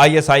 ISI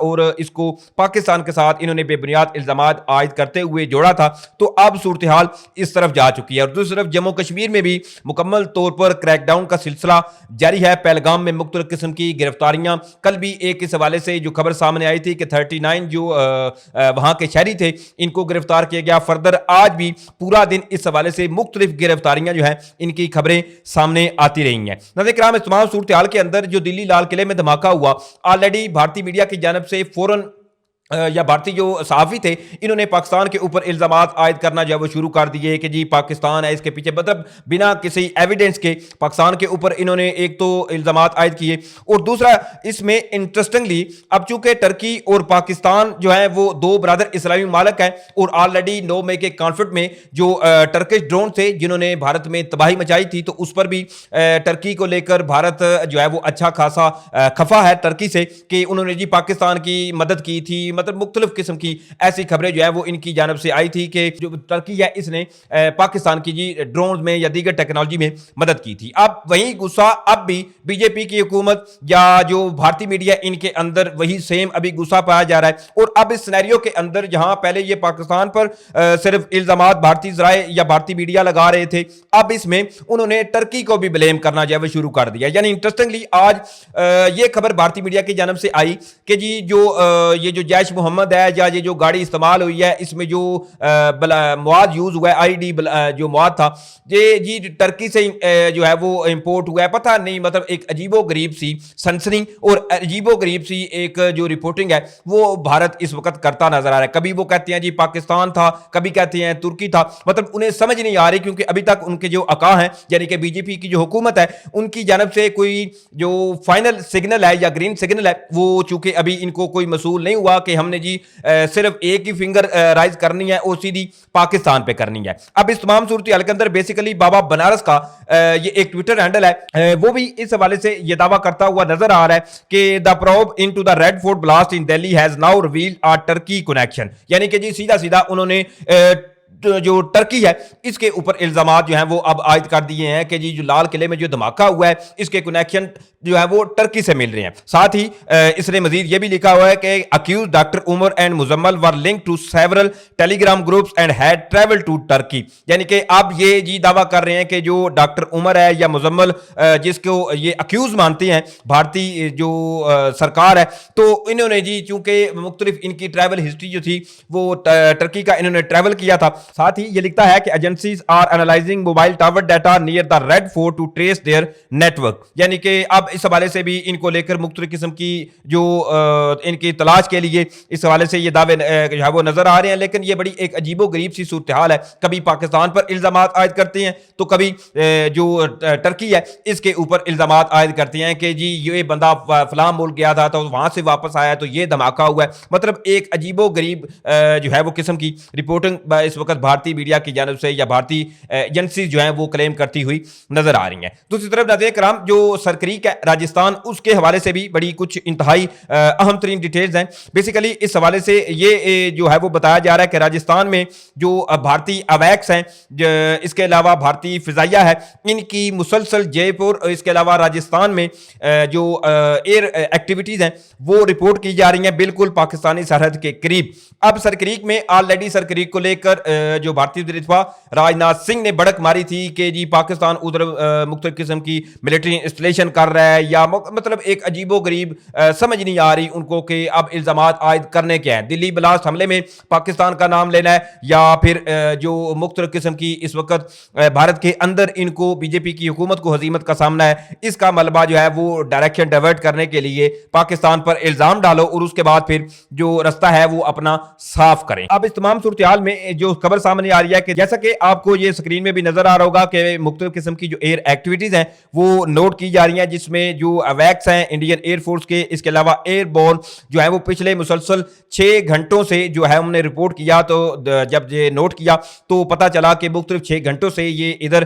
اور اس کو پاکستان کے ساتھ انہوں نے بے بنیاد الزامات عائد کرتے ہوئے جوڑا تھا، تو اب صورتحال اس طرف جا چکی ہے۔ اور دوسری طرف جموں کشمیر میں بھی مکمل طور پر کریک ڈاؤن کا سلسلہ جاری ہے۔ پہلگام میں مختلف قسم کی گرفتاریاں، کل بھی ایک اس حوالے سے جو خبر سامنے آئی تھی کہ 39 جو وہاں کے شہری تھے ان کو گرفتار کیا گیا۔ فردر آج بھی پورا دن اس حوالے سے مختلف گرفتاریاں جو ہیں ان کی خبریں سامنے آتی رہی ہیں۔ ناظرین کرام، اس تمام صورتحال کے اندر جو دلی لال قلعے میں دھماکہ ہوا، آلریڈی بھارتی میڈیا کی جانب سے فوراً یا بھارتی جو صحافی تھے انہوں نے پاکستان کے اوپر الزامات عائد کرنا جو ہے وہ شروع کر دیے کہ جی پاکستان ہے اس کے پیچھے، مطلب بنا کسی ایویڈنس کے پاکستان کے اوپر انہوں نے ایک تو الزامات عائد کیے، اور دوسرا اس میں انٹرسٹنگلی اب چونکہ ٹرکی اور پاکستان جو ہے وہ دو برادر اسلامی ممالک ہیں، اور آلریڈی 9 مئی کے کانفلکٹ میں جو ٹرکش ڈرون تھے جنہوں نے بھارت میں تباہی مچائی تھی، تو اس پر بھی ٹرکی کو لے کر بھارت جو ہے وہ اچھا خاصا خفا ہے ٹرکی سے کہ انہوں نے جی پاکستان کی مدد کی تھی، مطلب مختلف قسم کی ایسی خبریں جو ہے وہ ان کی جانب سے آئی تھی کہ جو ترکی ہے اس نے پاکستان کی جی ڈرونز میں یا دیگر ٹیکنالوجی میں مدد کی تھی۔ اب وہی غصہ اب بھی بی جے پی کی حکومت یا جو بھارتی میڈیا ان کے اندر وہی سیم ابھی غصہ پایا جا رہا ہے، اور اب اس سینیریو کے اندر جہاں پہلے یہ پاکستان پر صرف الزامات بھارتی ذرائع یا بھارتی میڈیا لگا رہے تھے، اب اس میں انہوں نے ٹرکی کو بھی بلیم کرنا جو ہے وہ شروع کر دیا۔ یعنی انٹرسٹنگلی آج یہ خبر بھارتی میڈیا کی جانب سے آئی کہ جی جو یہ جو جیش محمد ہے یا یہ جو گاڑی استعمال ہوئی ہے اس میں جو مواد یوز ہوا ہے آئی ڈی جو مواد تھا یہ جی ٹرکی سے جو ہے وہ امپورٹ ہوا ہے، پتہ نہیں، مطلب ایک عجیب و غریب سی سنسنی اور عجیب و غریب سی ایک جو رپورٹنگ ہے وہ بھارت اس وقت کرتا نظر آ رہا ہے۔ کبھی وہ کہتے ہیں جی پاکستان تھا، کبھی کہتے ہیں ترکی تھا، مطلب انہیں سمجھ نہیں آ رہی، کیونکہ ابھی تک ان کے جو عقا ہیں یعنی کہ بی جے پی کی جو حکومت ہے ان کی جانب سے کوئی جو فائنل سگنل ہے یا گرین سگنل ہے وہ چونکہ ابھی ان کو کوئی موصول نہیں ہوا کہ ہم نے جی صرف ایک ہی فنگر رائز کرنی ہے اور سیدھی پاکستان پہ کرنی ہے۔ اب اس تمام صورتحال کے اندر بیسیکلی بابا بنارس کا یہ ایک ٹویٹر ہینڈل ہے، وہ بھی اس حوالے سے یہ دعویٰ کرتا ہوا نظر آ رہا ہے کہ the probe into the Red Fort blast in Delhi has now revealed a Turkey connection, یعنی کہ جی سیدھا سیدھا انہوں نے جو ٹرکی ہے اس کے اوپر الزامات جو ہیں وہ اب عائد کر دیے ہیں کہ جی جو لال قلعے میں جو دھماکہ ہوا ہے اس کے کنیکشن جو ہے وہ ٹرکی سے مل رہے ہیں۔ ساتھ ہی اس نے مزید یہ بھی لکھا ہوا ہے کہ accused doctor Umar and Muzammil were link to several Telegram groups and had travel to Turkey, یعنی کہ اب یہ جی دعویٰ کر رہے ہیں کہ جو ڈاکٹر عمر ہے یا مزمل جس کو یہ اکیوز مانتے ہیں بھارتی جو سرکار ہے، تو انہوں نے جی چونکہ مختلف ان کی ٹریول ہسٹری جو تھی وہ ٹرکی کا انہوں نے ٹریول کیا تھا۔ ساتھ ہی یہ لکھتا ہے کہ agencies are analysing mobile tower data near the Red Fort to trace their network, یعنی کہ اب اس حوالے سے بھی ان کو لے کر مختلف قسم کی جو ان کی تلاش کے لیے اس حوالے سے یہ دعوے جو ہے وہ نظر آ رہے ہیں، لیکن یہ بڑی ایک عجیب و غریب سی صورتحال ہے، کبھی پاکستان پر الزامات عائد کرتے ہیں تو کبھی جو ٹرکی ہے اس کے اوپر الزامات عائد کرتے ہیں کہ جی یہ بندہ فلاں ملک گیا تھا تو وہاں سے واپس آیا تو یہ دھماکہ ہوا ہے، مطلب ایک عجیب و غریب جو ہے وہ قسم کی رپورٹنگ اس وقت بھارتی میڈیا کی جانب سے یا بھارتی ایجنسیز جو ہیں وہ کلیم کرتی ہوئی نظر آ رہی ہیں۔ دوسری طرف ناظرین کرام جو سرکریک ہے راجستھان، اس کے حوالے سے بھی بڑی کچھ انتہائی اہم ترین ڈیٹیلز ہیں۔ بیسیکلی اس حوالے سے یہ جو ہے وہ بتایا جا رہا ہے کہ راجستھان میں جو بھارتی اویکس ہیں، اس کے علاوہ بھارتی فضائیہ ہے، ان کی مسلسل جے پور اس کے علاوہ راجستھان میں جو ایئر ایکٹیویٹیز ہیں وہ رپورٹ کی جا رہی ہیں بالکل پاکستانی سرحد کے قریب۔ اب سرکریک میں آلریڈی سرکریک کو لے کر جو بھارتی وزیر دفاع راجناتھ سنگھ نے بڑک ماری تھی کہ جی پاکستان ادھر مختلف قسم کی ملٹری انسٹالیشن کر رہا ہے، یا مطلب ایک عجیب و غریب سمجھ نہیں آ رہی ان کو کہ اب الزامات عائد کرنے کے ہیں۔ دلی بلاسٹ حملے میں پاکستان کا نام لینا ہے یا پھر جو مختلف قسم کی اس وقت بھارت کے اندر ان کو بی جے پی کی حکومت کو ہزیمت کا سامنا ہے، اس کا ملبہ جو ہے وہ ڈائریکشن ڈائیورٹ کرنے کے لیے پاکستان پر الزام ڈالو اور اس کے بعد پھر جو رستہ ہے وہ اپنا صاف کریں۔ اب اس تمام صورتحال میں جو خبر سامنے آ رہی ہے کہ جیسا کہ آپ کو یہ سکرین میں بھی نظر آ رہا ہوگا کہ مختلف قسم کی جو ایئر ایکٹیویٹیز ہیں وہ نوٹ کی جا رہی ہیں، جس میں جو اویکس ہیں انڈین ایئر فورس کے، اس کے علاوہ ایئر بورن جو ہے وہ پچھلے مسلسل 6 گھنٹوں سے جو ہے ہم نے رپورٹ کیا، تو جب یہ نوٹ کیا تو پتہ چلا کہ مختلف 6 گھنٹوں سے یہ ادھر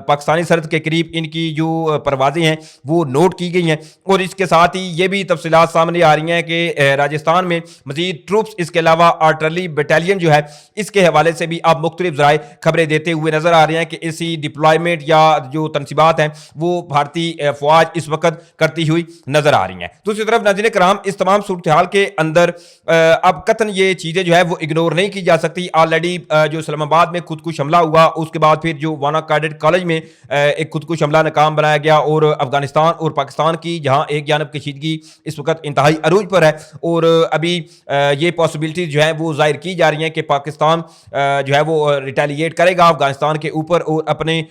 پاکستانی سرحد کے قریب ان کی جو پروازیں ہیں وہ نوٹ کی گئی ہیں۔ اور اس کے ساتھ ہی یہ بھی تفصیلات سامنے آ رہی ہیں کہ راجستھان میں مزید ٹروپس، اس کے علاوہ آرٹلری بٹالین جو ہے اس کے کے حوالے سے بھی اب مختلف ذرائع خبریں دیتے ہوئے نظر آ رہے ہیں کہ اسی ڈپلائمنٹ یا جو تنصیبات ہیں وہ بھارتی فوج اس وقت کرتی ہوئی نظر آ رہی ہیں. دوسری طرف ناظرین کرام اس تمام صورتحال کے اندر اب قطعاً یہ چیزیں جو ہے وہ اگنور نہیں کی جا سکتی. آلریڈی جو اسلام آباد میں خود کش حملہ ہوا, اس کے بعد پھر جو وانا کیڈٹ کالج میں ایک خود کش حملہ ناکام بنایا گیا, اور افغانستان اور پاکستان کی جہاں ایک جانب کشیدگی اس وقت انتہائی عروج پر ہے, اور ابھی یہ پاسبلٹیز جو ہیں وہ ظاہر کی جا رہی ہیں کہ پاکستان جو ہے وہ ریٹیلیٹ کرے گا افغانستان کے اوپر, اور اپنے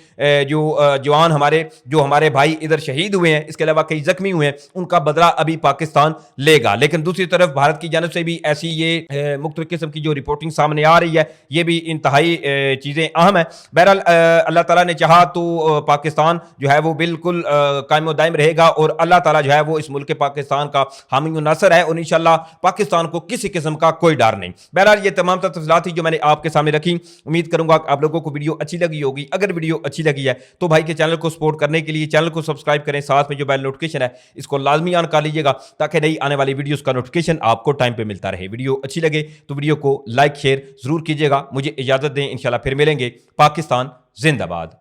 جو جوان ہمارے بھائی ادھر شہید ہوئے ہیں, اس کے علاوہ کئی زخمی ہوئے ہیں, ان کا بدلہ ابھی پاکستان لے گا. لیکن دوسری طرف بھارت کی جانب سے بھی ایسی یہ مختلف قسم کی جو رپورٹنگ سامنے آ رہی ہے, یہ بھی انتہائی چیزیں اہم ہیں. بہرحال اللہ تعالیٰ نے چاہا تو پاکستان جو ہے وہ بالکل قائم و دائم رہے گا, اور اللہ تعالیٰ جو ہے وہ اس ملک پاکستان کا حامی و ناصر ہے, اور انشاءاللہ پاکستان کو کسی قسم کا کوئی ڈر نہیں. بہرحال یہ تمام تفصیلات تھی جو میں نے آپ کے سامنے رکھی. امید کروں گا کہ آپ لوگوں کو ویڈیو اچھی لگی ہوگی. اگر ویڈیو اچھی لگی ہے تو بھائی کے چینل کو سپورٹ کرنے کے لیے چینل کو سبسکرائب کریں, ساتھ میں جو بیل نوٹیفکیشن ہے اس کو لازمی آن کر لیجیے گا تاکہ نئی آنے والی ویڈیوز کا نوٹیفکیشن آپ کو ٹائم پہ ملتا رہے. ویڈیو اچھی لگے تو ویڈیو کو لائک شیئر ضرور کیجیے گا. مجھے اجازت دیں, انشاءاللہ پھر ملیں گے. پاکستان زندہ باد.